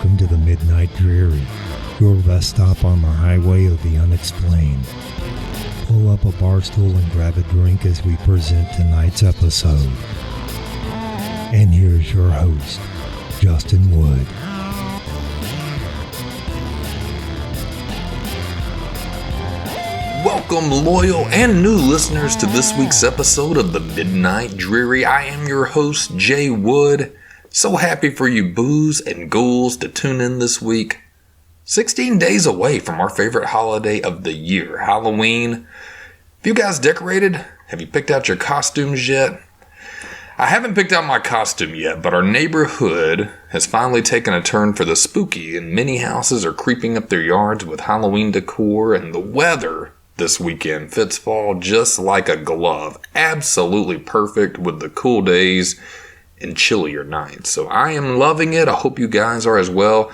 Welcome to the Midnight Dreary, your rest stop on the highway of the unexplained. Pull up a bar stool and grab a drink as we present tonight's episode. And here's your host, Justin Wood. Welcome, loyal and new listeners, to this week's episode of The Midnight Dreary. I am your host, Jay Wood. So happy for you boos and ghouls to tune in this week. 16 days away from our favorite holiday of the year, Halloween. Have you guys decorated? Have you picked out your costumes yet? I haven't picked out my costume yet, but our neighborhood has finally taken a turn for the spooky, and many houses are creeping up their yards with Halloween decor, and the weather this weekend fits fall just like a glove. Absolutely perfect with the cool days and chillier nights. So I am loving it. I hope you guys are as well.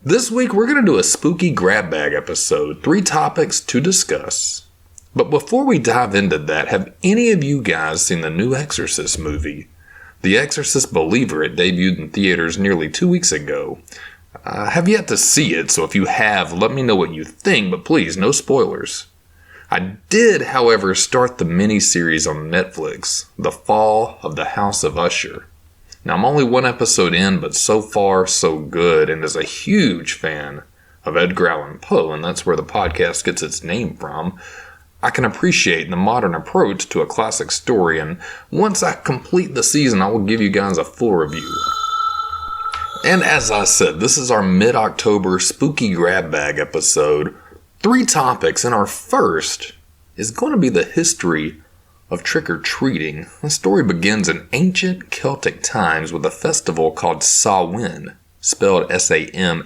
This week we're going to do a spooky grab bag episode. 3 topics to discuss. But before we dive into that, have any of you guys seen the new Exorcist movie? The Exorcist Believer. It debuted in theaters nearly 2 weeks ago. I have yet to see it, so if you have, let me know what you think, but please, no spoilers. I did, however, start the mini-series on Netflix, The Fall of the House of Usher. Now, I'm only 1 episode in, but so far, so good, and as a huge fan of Edgar Allan Poe, and that's where the podcast gets its name from, I can appreciate the modern approach to a classic story, and once I complete the season, I will give you guys a full review. And as I said, this is our mid-October spooky grab bag episode. 3 topics, and our first is going to be the history of trick-or-treating. The story begins in ancient Celtic times with a festival called Samhain, spelled Samhain.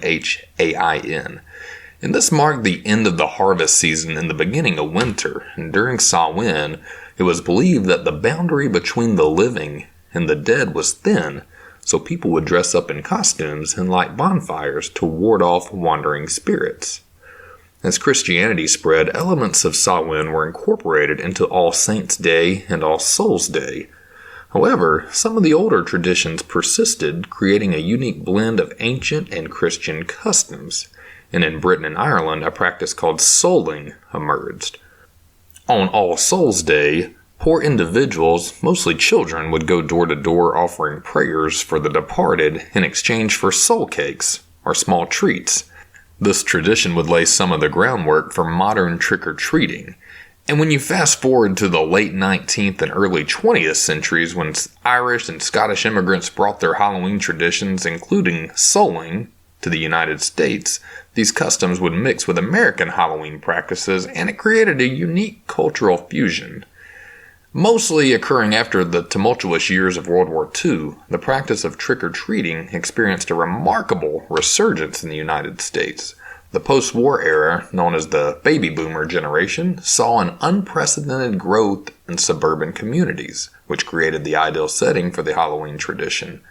And this marked the end of the harvest season and the beginning of winter. And during Samhain, it was believed that the boundary between the living and the dead was thin, so people would dress up in costumes and light bonfires to ward off wandering spirits. As Christianity spread, elements of Samhain were incorporated into All Saints' Day and All Souls' Day. However, some of the older traditions persisted, creating a unique blend of ancient and Christian customs. And in Britain and Ireland, a practice called souling emerged. On All Souls' Day, poor individuals, mostly children, would go door to door offering prayers for the departed in exchange for soul cakes, or small treats. This tradition would lay some of the groundwork for modern trick-or-treating. And when you fast forward to the late 19th and early 20th centuries, when Irish and Scottish immigrants brought their Halloween traditions, including souling, to the United States, these customs would mix with American Halloween practices, and it created a unique cultural fusion. Mostly occurring after the tumultuous years of World War II, the practice of trick-or-treating experienced a remarkable resurgence in the United States. The post-war era, known as the baby boomer generation, saw an unprecedented growth in suburban communities, which created the ideal setting for the Halloween tradition.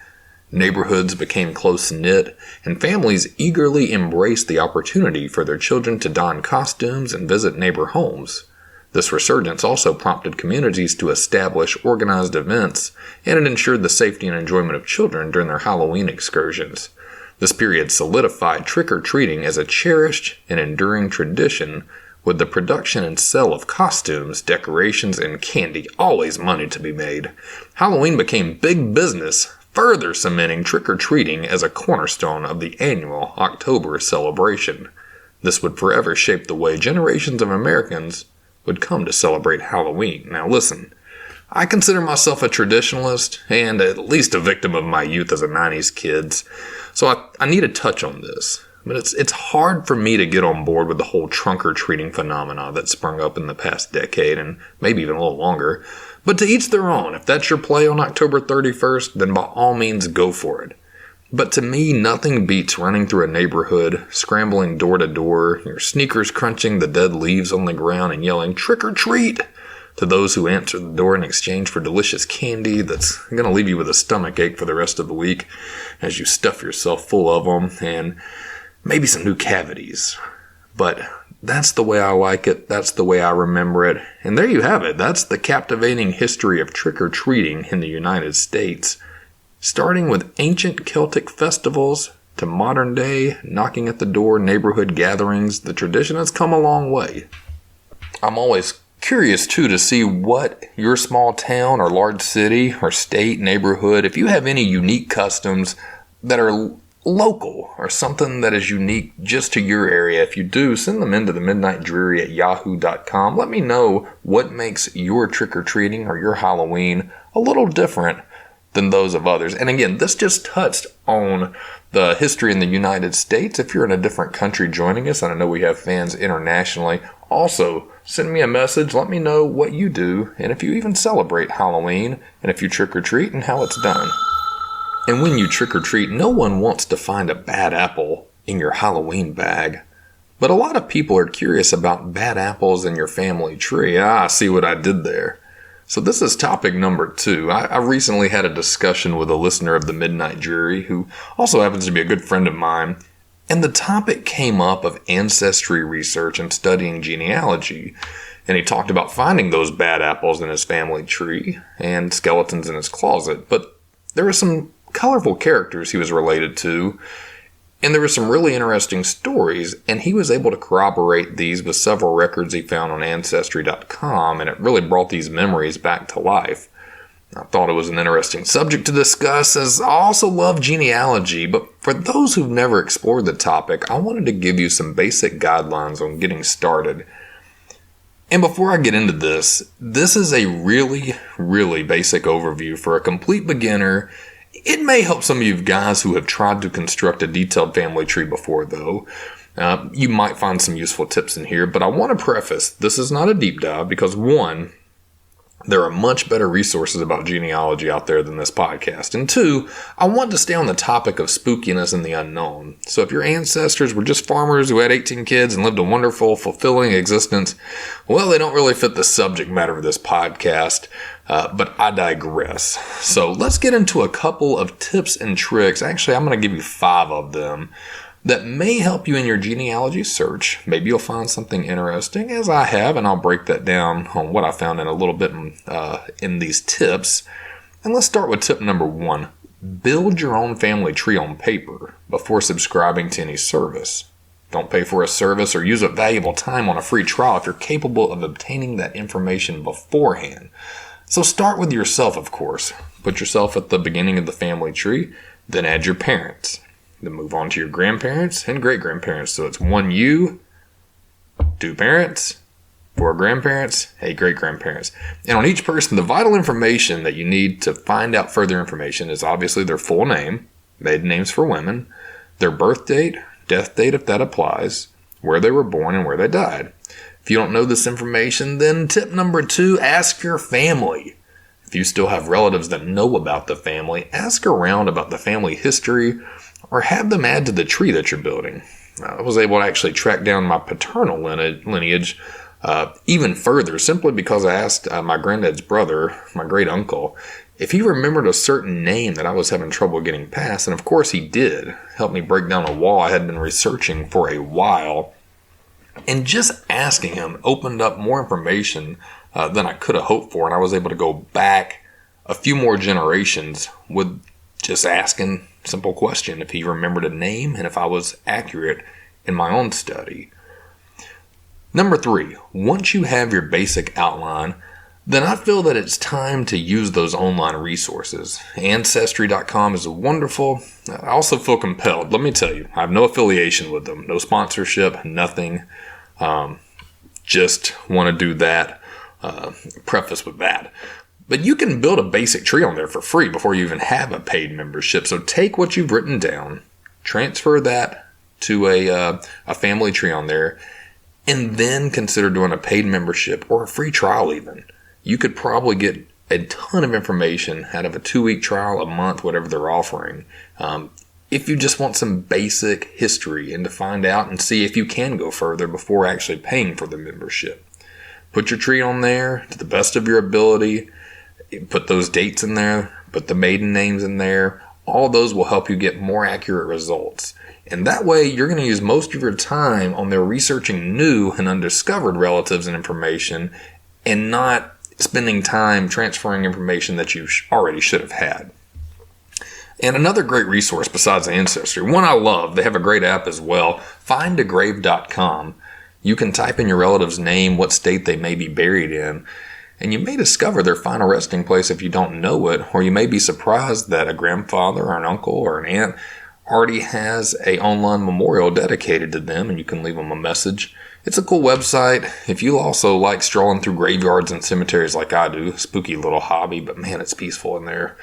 Neighborhoods became close-knit, and families eagerly embraced the opportunity for their children to don costumes and visit neighbor homes. This resurgence also prompted communities to establish organized events, and it ensured the safety and enjoyment of children during their Halloween excursions. This period solidified trick-or-treating as a cherished and enduring tradition, with the production and sale of costumes, decorations, and candy always money to be made. Halloween became big business, further cementing trick-or-treating as a cornerstone of the annual October celebration. This would forever shape the way generations of Americans would come to celebrate Halloween. Now listen, I consider myself a traditionalist and at least a victim of my youth as a 90s kid, so I need to touch on this. But it's hard for me to get on board with the whole trunk-or-treating phenomena that sprung up in the past decade, and maybe even a little longer. But to each their own. If that's your play on October 31st, then by all means go for it. But to me, nothing beats running through a neighborhood, scrambling door to door, your sneakers crunching the dead leaves on the ground and yelling, "Trick or treat!" to those who answer the door in exchange for delicious candy that's going to leave you with a stomach ache for the rest of the week as you stuff yourself full of them, and maybe some new cavities. But that's the way I like it. That's the way I remember it. And there you have it. That's the captivating history of trick-or-treating in the United States. Starting with ancient Celtic festivals to modern day knocking at the door neighborhood gatherings, the tradition has come a long way. I'm always curious too to see what your small town or large city or state neighborhood, if you have any unique customs that are local or something that is unique just to your area. If you do, send them into TheMidnightDreary at yahoo.com. Let me know what makes your trick-or-treating or your Halloween a little different than those of others. And again, this just touched on the history in the United States. If you're in a different country joining us, and I know we have fans internationally, also send me a message. Let me know what you do, and if you even celebrate Halloween, and if you trick-or-treat and how it's done. And when you trick-or-treat, no one wants to find a bad apple in your Halloween bag. But a lot of people are curious about bad apples in your family tree. See what I did there. So this is topic number 2. I recently had a discussion with a listener of TheMidnightDreary who also happens to be a good friend of mine. And the topic came up of ancestry research and studying genealogy. And he talked about finding those bad apples in his family tree and skeletons in his closet. But there were some colorful characters he was related to. And there were some really interesting stories, and he was able to corroborate these with several records he found on Ancestry.com, and it really brought these memories back to life. I thought it was an interesting subject to discuss, as I also love genealogy, but for those who've never explored the topic, I wanted to give you some basic guidelines on getting started. And before I get into this is a really, really basic overview for a complete beginner. It may help some of you guys who have tried to construct a detailed family tree before, though. You might find some useful tips in here, but I want to preface, this is not a deep dive because, one, there are much better resources about genealogy out there than this podcast. And two, I want to stay on the topic of spookiness and the unknown. So if your ancestors were just farmers who had 18 kids and lived a wonderful, fulfilling existence, well, they don't really fit the subject matter of this podcast. But I digress. So let's get into a couple of tips and tricks. Actually, I'm going to give you 5 of them that may help you in your genealogy search. Maybe you'll find something interesting, as I have, and I'll break that down on what I found in a little bit in these tips. And let's start with tip number 1. Build your own family tree on paper before subscribing to any service. Don't pay for a service or use up valuable time on a free trial if you're capable of obtaining that information beforehand. So start with yourself, of course. Put yourself at the beginning of the family tree, then add your parents. Then move on to your grandparents and great-grandparents. So it's 1 you, 2 parents, 4 grandparents, 8 great-grandparents. And on each person, the vital information that you need to find out further information is obviously their full name, maiden names for women, their birth date, death date if that applies, where they were born and where they died. If you don't know this information, then tip number 2, ask your family. If you still have relatives that know about the family, ask around about the family history or have them add to the tree that you're building. I was able to actually track down my paternal lineage even further simply because I asked my granddad's brother, my great uncle, if he remembered a certain name that I was having trouble getting past. And of course he did. Helped me break down a wall I had been researching for a while. And just asking him opened up more information than I could have hoped for. And I was able to go back a few more generations with just asking a simple question if he remembered a name and if I was accurate in my own study. Number 3, once you have your basic outline, then I feel that it's time to use those online resources. Ancestry.com is wonderful. I also feel compelled. Let me tell you, I have no affiliation with them, no sponsorship, nothing. Just want to do that, preface with that. But you can build a basic tree on there for free before you even have a paid membership. So take what you've written down, transfer that to a family tree on there, and then consider doing a paid membership or a free trial even. You could probably get a ton of information out of a 2-week trial, a month, whatever they're offering. If you just want some basic history and to find out and see if you can go further before actually paying for the membership. Put your tree on there to the best of your ability. Put those dates in there. Put the maiden names in there. All those will help you get more accurate results. And that way, you're going to use most of your time on there researching new and undiscovered relatives and information and not spending time transferring information that you already should have had. And another great resource besides Ancestry, one I love, they have a great app as well, findagrave.com. You can type in your relative's name, what state they may be buried in, and you may discover their final resting place if you don't know it, or you may be surprised that a grandfather or an uncle or an aunt already has a online memorial dedicated to them, and you can leave them a message. It's a cool website. If you also like strolling through graveyards and cemeteries like I do, spooky little hobby, but man, it's peaceful in there.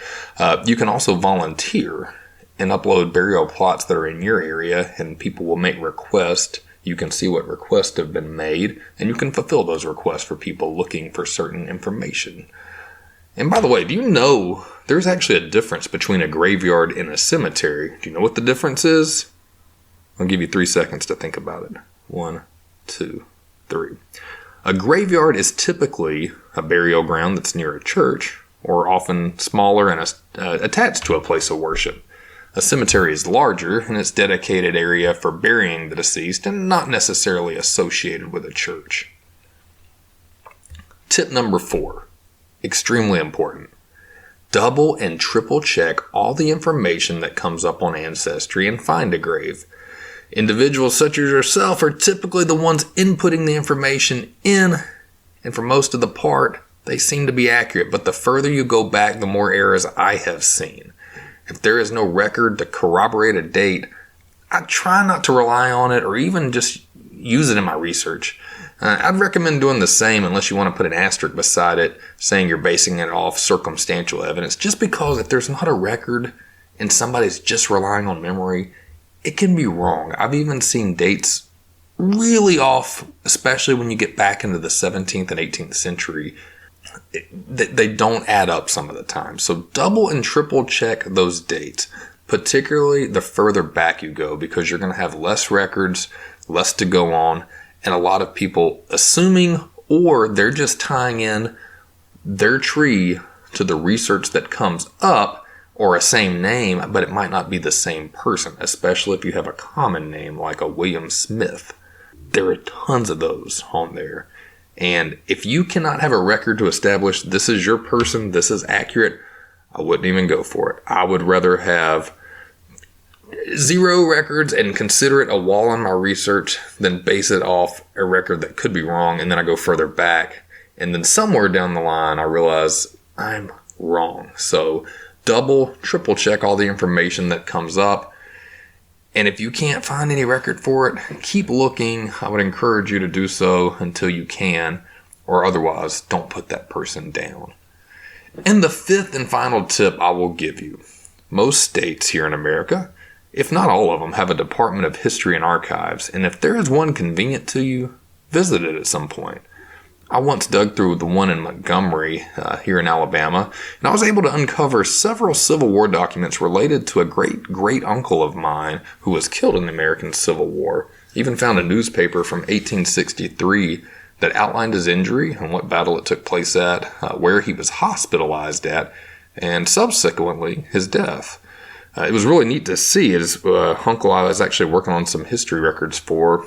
You can also volunteer and upload burial plots that are in your area, and people will make requests. You can see what requests have been made, and you can fulfill those requests for people looking for certain information. And by the way, do you know there's actually a difference between a graveyard and a cemetery? Do you know what the difference is? I'll give you 3 seconds to think about it. 1, 2, 3. A graveyard is typically a burial ground that's near a church, or often smaller and attached to a place of worship. A cemetery is larger, and it's a dedicated area for burying the deceased and not necessarily associated with a church. Tip number 4, extremely important. Double and triple check all the information that comes up on Ancestry and Find a Grave. Individuals such as yourself are typically the ones inputting the information in, and for most of the part, they seem to be accurate, but the further you go back, the more errors I have seen. If there is no record to corroborate a date, I try not to rely on it or even just use it in my research. I'd recommend doing the same unless you want to put an asterisk beside it saying you're basing it off circumstantial evidence, just because if there's not a record and somebody's just relying on memory, it can be wrong. I've even seen dates really off, especially when you get back into the 17th and 18th century. They don't add up some of the time. So double and triple check those dates, particularly the further back you go, because you're going to have less records, less to go on, and a lot of people assuming, or they're just tying in their tree to the research that comes up, or a same name, but it might not be the same person, especially if you have a common name like a William Smith. There are tons of those on there. And if you cannot have a record to establish this is your person, this is accurate, I wouldn't even go for it. I would rather have 0 records and consider it a wall in my research than base it off a record that could be wrong, and then I go further back, and then somewhere down the line I realize I'm wrong. So double, triple check all the information that comes up. And if you can't find any record for it, keep looking. I would encourage you to do so until you can, or otherwise don't put that person down. And the 5th and final tip I will give you. Most states here in America, if not all of them, have a Department of History and Archives, and if there is one convenient to you, visit it at some point. I once dug through the one in Montgomery here in Alabama, and I was able to uncover several Civil War documents related to a great-great-uncle of mine who was killed in the American Civil War. Even found a newspaper from 1863 that outlined his injury and what battle it took place at, where he was hospitalized at, and subsequently his death. It was really neat to see. His uncle I was actually working on some history records for.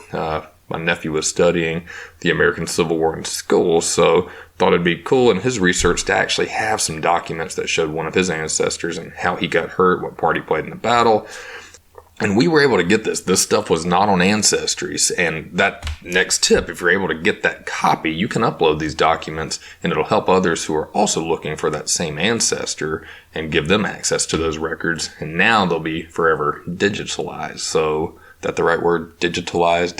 My nephew was studying the American Civil War in school, so thought it'd be cool in his research to actually have some documents that showed one of his ancestors and how he got hurt, what part he played in the battle. And we were able to get this. This stuff was not on Ancestries. And that next tip, if you're able to get that copy, you can upload these documents, and it'll help others who are also looking for that same ancestor and give them access to those records. And now they'll be forever digitalized. So, is that the right word? Digitalized?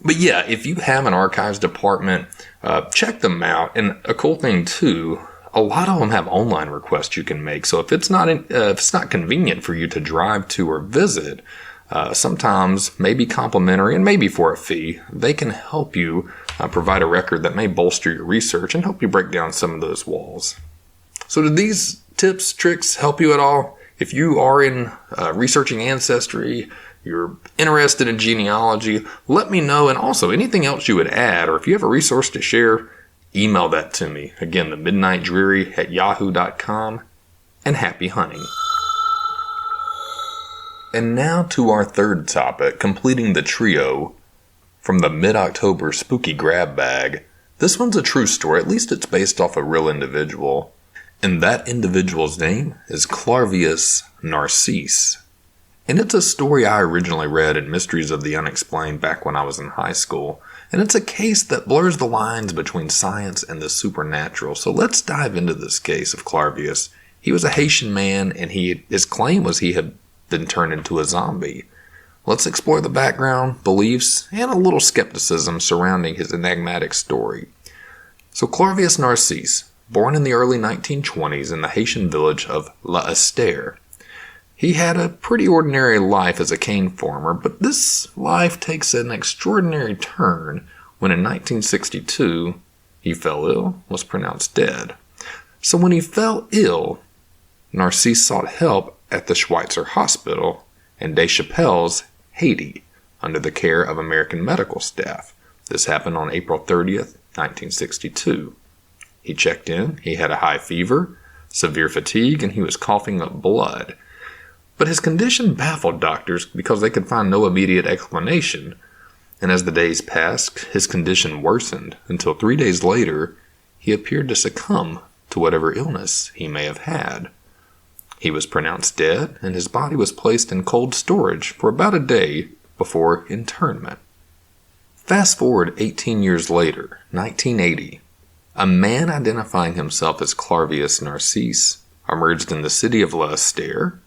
But yeah, if you have an archives department, check them out. And a cool thing too, a lot of them have online requests you can make. So if it's not convenient for you to drive to or visit, sometimes maybe complimentary and maybe for a fee, they can help you provide a record that may bolster your research and help you break down some of those walls. So did these tips, tricks help you at all? If you are in researching ancestry, you're interested in genealogy, let me know. And also anything else you would add, or if you have a resource to share, email that to me. Again, TheMidnightDreary@yahoo.com, and happy hunting. And now to our third topic, completing the trio from the mid-October spooky grab bag. This one's a true story, at least it's based off a real individual. And that individual's name is Clarvius Narcisse. And it's a story I originally read in Mysteries of the Unexplained back when I was in high school. And it's a case that blurs the lines between science and the supernatural. So let's dive into this case of Clarvius. He was a Haitian man, and his claim was he had been turned into a zombie. Let's explore the background, beliefs, and a little skepticism surrounding his enigmatic story. So Clarvius Narcisse, born in the early 1920s in the Haitian village of L'Estère. He had a pretty ordinary life as a cane farmer, but this life takes an extraordinary turn when in 1962 he fell ill, was pronounced dead. So when he fell ill, Narcisse sought help at the Schweitzer Hospital in Deschapelles, Haiti, under the care of American medical staff. This happened on April 30th, 1962. He checked in, he had a high fever, severe fatigue, and he was coughing up blood. But his condition baffled doctors because they could find no immediate explanation, and as the days passed, his condition worsened until 3 days later, he appeared to succumb to whatever illness he may have had. He was pronounced dead, and his body was placed in cold storage for about a day before internment. Fast forward 18 years later, 1980, a man identifying himself as Clarvius Narcisse emerged in the city of L'Estère,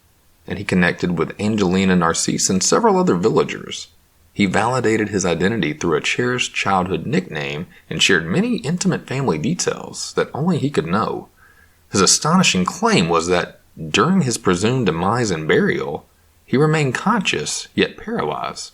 and he connected with Angelina Narcisse and several other villagers. He validated his identity through a cherished childhood nickname and shared many intimate family details that only he could know. His astonishing claim was that during his presumed demise and burial, he remained conscious yet paralyzed.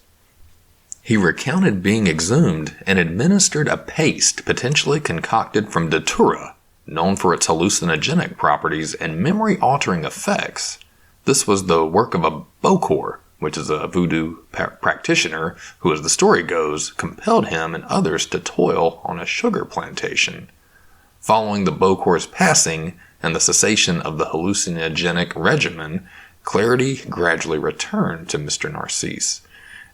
He recounted being exhumed and administered a paste potentially concocted from datura, known for its hallucinogenic properties and memory-altering effects. This was the work of a bokor, which is a voodoo practitioner who, as the story goes, compelled him and others to toil on a sugar plantation. Following the bokor's passing and the cessation of the hallucinogenic regimen, clarity gradually returned to Mr. Narcisse.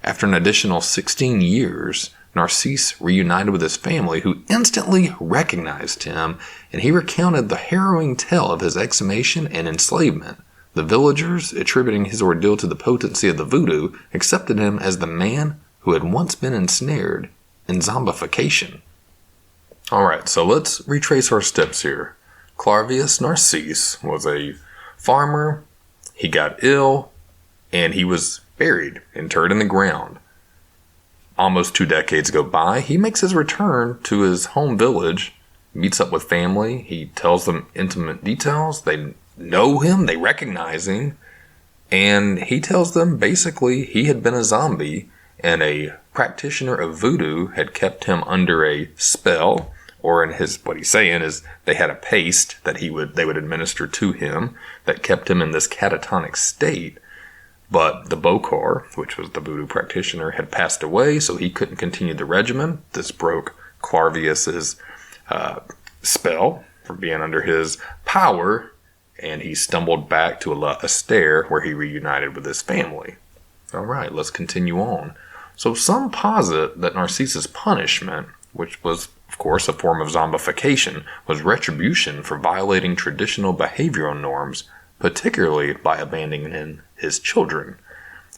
After an additional 16 years, Narcisse reunited with his family, who instantly recognized him, and he recounted the harrowing tale of his exhumation and enslavement. The villagers, attributing his ordeal to the potency of the voodoo, accepted him as the man who had once been ensnared in zombification. Alright, so let's retrace our steps here. Clarvius Narcisse was a farmer, he got ill, and he was buried, interred in the ground. Almost 2 decades go by, he makes his return to his home village, meets up with family, he tells them intimate details, they know him, they recognize him, and he tells them basically he had been a zombie and a practitioner of voodoo had kept him under a spell, or in what he's saying is they had a paste that they would administer to him that kept him in this catatonic state. But the bokor, which was the voodoo practitioner, had passed away, so he couldn't continue the regimen. This broke Clarvius's spell from being under his power, and he stumbled back to L'Estère, where he reunited with his family. All right, let's continue on. So some posit that Narcisse's punishment, which was, of course, a form of zombification, was retribution for violating traditional behavioral norms, particularly by abandoning his children.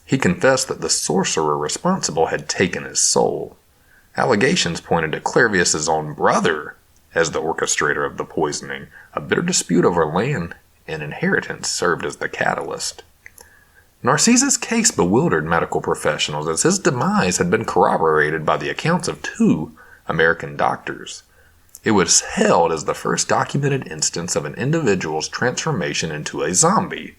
He confessed that the sorcerer responsible had taken his soul. Allegations pointed to Clarvius's own brother as the orchestrator of the poisoning. A bitter dispute over land and inheritance served as the catalyst. Narcisse's case bewildered medical professionals, as his demise had been corroborated by the accounts of 2 American doctors. It was hailed as the first documented instance of an individual's transformation into a zombie.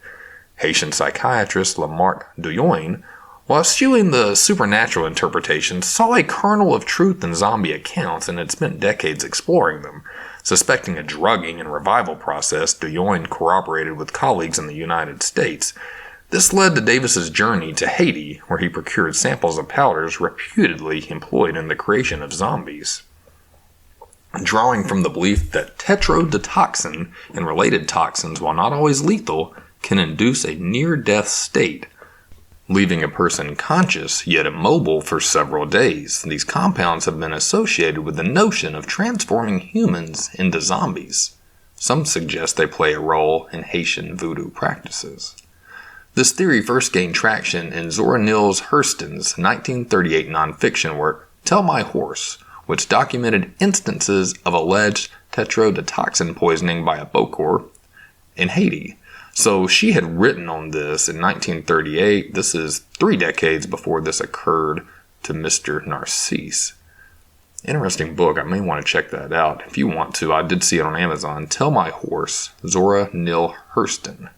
Haitian psychiatrist Lamarck Duyoin, while eschewing the supernatural interpretation, saw a kernel of truth in zombie accounts and had spent decades exploring them. Suspecting a drugging and revival process, Duyoin corroborated with colleagues in the United States. This led to Davis's journey to Haiti, where he procured samples of powders reputedly employed in the creation of zombies. Drawing from the belief that tetrodotoxin and related toxins, while not always lethal, can induce a near-death state, leaving a person conscious yet immobile for several days. These compounds have been associated with the notion of transforming humans into zombies. Some suggest they play a role in Haitian voodoo practices. This theory first gained traction in Zora Neale Hurston's 1938 nonfiction work, Tell My Horse, which documented instances of alleged tetrodotoxin poisoning by a Bokor in Haiti. So she had written on this in 1938. This is 3 decades before this occurred to Mr. Narcisse. Interesting book. I may want to check that out. If you want to, I did see it on Amazon. Tell My Horse, Zora Neale Hurston.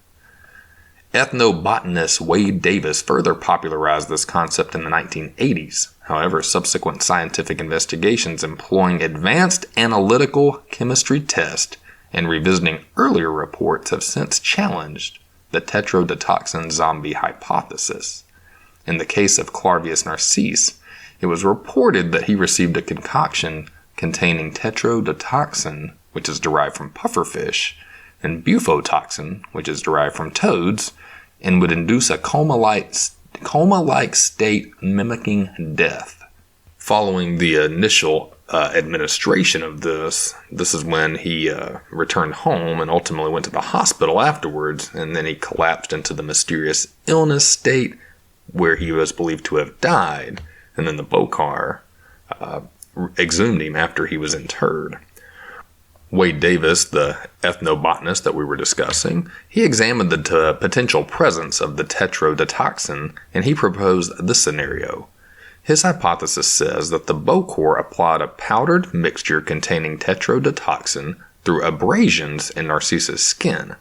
Ethnobotanist Wade Davis further popularized this concept in the 1980s. However, subsequent scientific investigations employing advanced analytical chemistry tests and revisiting earlier reports have since challenged the tetrodotoxin zombie hypothesis. In the case of Clarvius Narcisse, it was reported that he received a concoction containing tetrodotoxin, which is derived from pufferfish, and bufotoxin, which is derived from toads, and would induce a coma-like state mimicking death. Following the initial administration of this is when he returned home and ultimately went to the hospital afterwards, and then he collapsed into the mysterious illness state where he was believed to have died, and then the Bokor exhumed him after he was interred. Wade Davis, the ethnobotanist that we were discussing, he examined the potential presence of the tetrodotoxin, and he proposed this scenario. His hypothesis says that the Bokor applied a powdered mixture containing tetrodotoxin through abrasions in Narcisse's skin.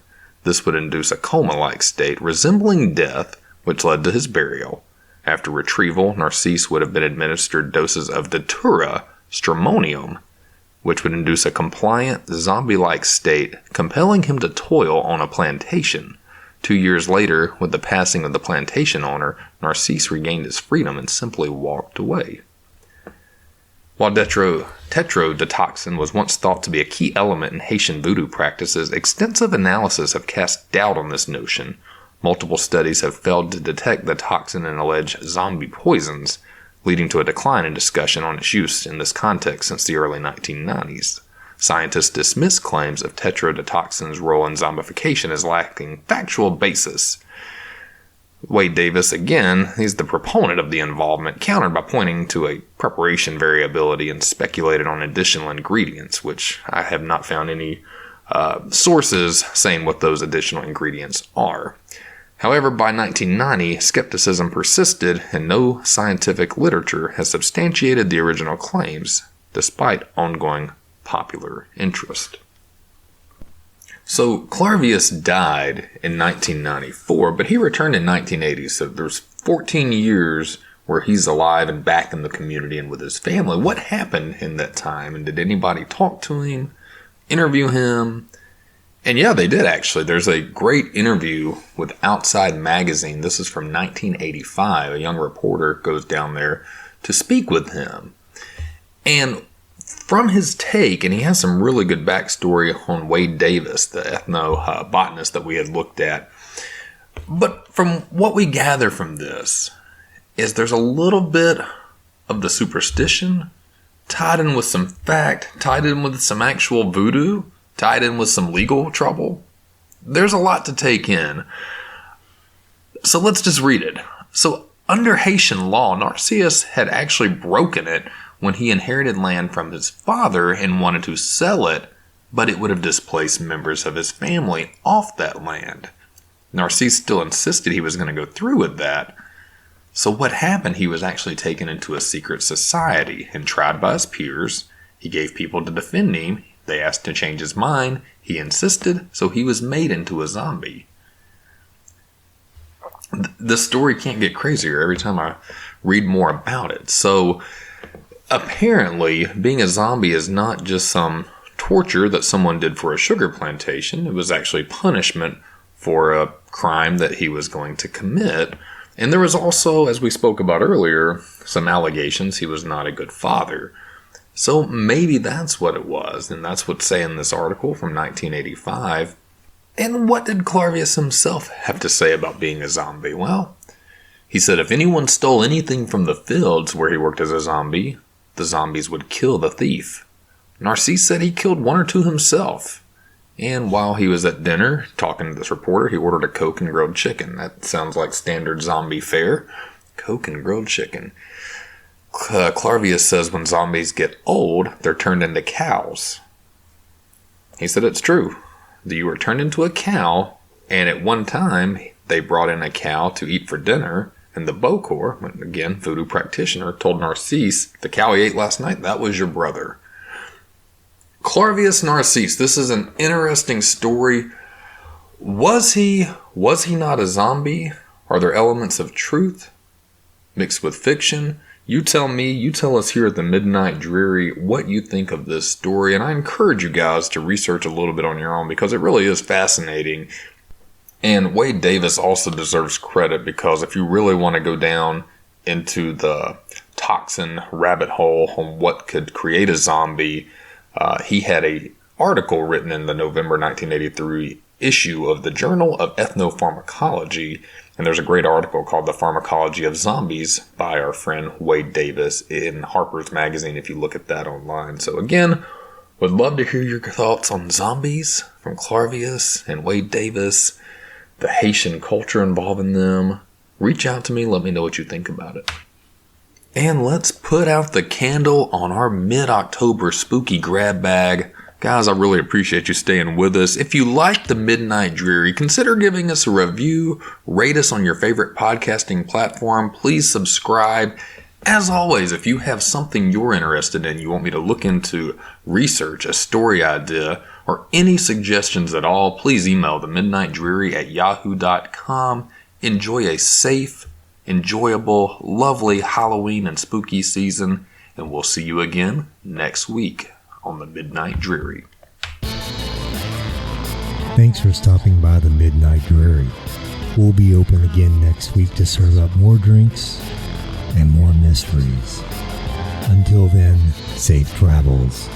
This would induce a coma-like state resembling death, which led to his burial. After retrieval, Narcisse would have been administered doses of Datura stramonium, which would induce a compliant, zombie-like state, compelling him to toil on a plantation. 2 years later, with the passing of the plantation owner, Narcisse regained his freedom and simply walked away. While tetrodotoxin was once thought to be a key element in Haitian voodoo practices, extensive analysis have cast doubt on this notion. Multiple studies have failed to detect the toxin in alleged zombie poisons, leading to a decline in discussion on its use in this context since the early 1990s. Scientists dismiss claims of tetrodotoxin's role in zombification as lacking factual basis. Wade Davis, again, he's the proponent of the involvement, countered by pointing to a preparation variability and speculated on additional ingredients, which I have not found any sources saying what those additional ingredients are. However, by 1990, skepticism persisted, and no scientific literature has substantiated the original claims, despite ongoing popular interest. So, Clarvius died in 1994, but he returned in 1980, so there's 14 years where he's alive and back in the community and with his family. What happened in that time, and did anybody talk to him, interview him? And yeah, they did actually. There's a great interview with Outside Magazine. This is from 1985. A young reporter goes down there to speak with him. And from his take, and he has some really good backstory on Wade Davis, the ethnobotanist that we had looked at. But from what we gather from this is there's a little bit of the superstition tied in with some fact, tied in with some actual voodoo, tied in with some legal trouble. There's a lot to take in. So let's just read it. So under Haitian law, Narcisse had actually broken it when he inherited land from his father and wanted to sell it, but it would have displaced members of his family off that land. Narcisse still insisted he was going to go through with that. So what happened? He was actually taken into a secret society and tried by his peers. He gave people to defend him. They asked to change his mind. He insisted, so he was made into a zombie. The story can't get crazier every time I read more about it. So apparently, being a zombie is not just some torture that someone did for a sugar plantation. It was actually punishment for a crime that he was going to commit. And there was also, as we spoke about earlier, some allegations he was not a good father. So maybe that's what it was, and that's what's saying in this article from 1985. And what did Clarvius himself have to say about being a zombie? Well, he said if anyone stole anything from the fields where he worked as a zombie, the zombies would kill the thief. Narcisse said he killed 1 or 2 himself. And while he was at dinner talking to this reporter, he ordered a Coke and grilled chicken. That sounds like standard zombie fare. Coke and grilled chicken. Clarvius says when zombies get old, they're turned into cows. He said it's true. You were turned into a cow, and at one time, they brought in a cow to eat for dinner, and the Bokor, again, voodoo practitioner, told Narcisse, the cow he ate last night, that was your brother. Clarvius Narcisse, this is an interesting story. Was he not a zombie? Are there elements of truth mixed with fiction? You tell me, you tell us here at the Midnight Dreary what you think of this story, and I encourage you guys to research a little bit on your own because it really is fascinating. And Wade Davis also deserves credit because if you really want to go down into the toxin rabbit hole on what could create a zombie, he had an article written in the November 1983 issue of the Journal of Ethnopharmacology, and there's a great article called The Pharmacology of Zombies by our friend Wade Davis in Harper's Magazine if you look at that online. So again, would love to hear your thoughts on zombies from Clarvius and Wade Davis, the Haitian culture involving them. Reach out to me, let me know what you think about it. And let's put out the candle on our mid-October spooky grab bag. Guys, I really appreciate you staying with us. If you like the Midnight Dreary, consider giving us a review, rate us on your favorite podcasting platform, please subscribe. As always, if you have something you're interested in, you want me to look into, research, a story idea, or any suggestions at all, please email TheMidnightDreary@yahoo.com. Enjoy a safe, enjoyable, lovely Halloween and spooky season, and we'll see you again next week on the Midnight Dreary. Thanks for stopping by the Midnight Dreary. We'll be open again next week to serve up more drinks and more mysteries. Until then, safe travels.